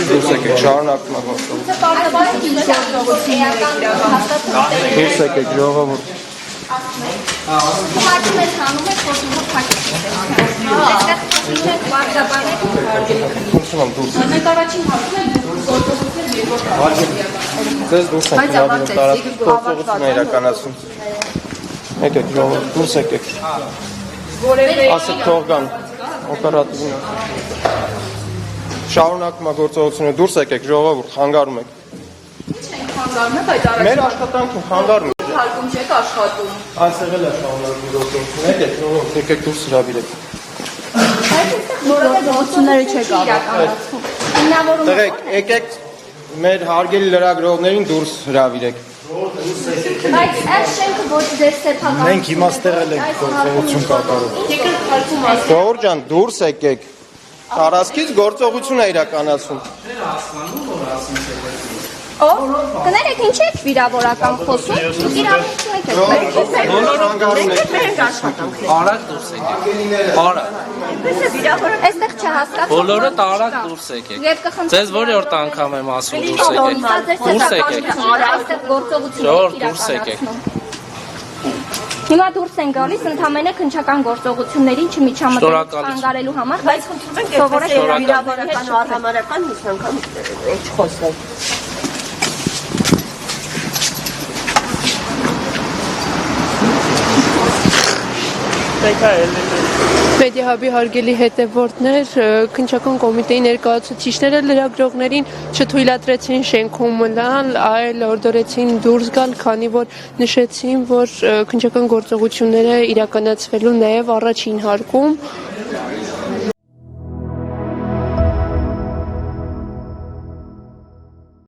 Դուրս եկեք, շարունակում եմ խոսում։ Դուրս եկեք, ժողովուրդ։ Հաճում ես հանում եք, խոսում եք այստեղ Խոսում եմ դուրս։ Մենք առաջին հաշում ենք գործողություններ Ձեզ դուրս ենք հրավիրում տարածքից գործողություն իրականացում։ Եկեք, ժողովուրդ, դուրս եկեք։ Ասեք թող գան, օպերատիվին։ Շարունակում է գործողությունը, դուրս եկեք, ժողովուրդ, խանգարում եք։ Մեր աշխատանքը խանգարում եք։ հարկում չեք աշխատում։ Այսեղ էլ է շարունակում գործողությունը, եկեք, ժողովուրդ, եկեք դուրս հրավիրեք։ Գործողությունները չեք իրականացում։ Տղեկ, եկեք մեր հարգելի լրագրողներին դուրս հրավիրեք։ Բայց այս շենքը ոչ ձեր սեփական։ Մենք հիմա ստեղել ենք գործողություն կատարում։ Ժողովուրդ ջան, դուրս եկեք։ Տարածքից գործողություն է իրականացում։ Կներեք, ինչ եք վիրավորական խոսում, իրավունքություն եք Արագ դուրս եկեք։ Արագ։ Այստեղ չհասկացում։ Բոլորը տարակ դուրս եկեք։ Ձեզ որի՞որ անգամ եմ ասում դուրս եկեք։ Դուրս եկեք։ Այստեղ գործողություն Ժողովուրդ, եք դուրս եկեք։ Հիմա դուրս են գալիս ընդհանրապես քննչական գործողություններին չմիջամտել խանգարելու համար, բայց սովորեք վիրավորական ու արհամարական մի անգամ չխոսել։ Մեդիահաբի հարգելի հետևորդներ, քննչական կոմիտեի ներկայացուցիչները լրագրողներին չթույլատրեցին շենքում մնալ, այլ օրդորեցին դուրս գալ, քանի որ նշեցին, որ քննչական գործողությունները իրականացվելու նաև առաջին հարկում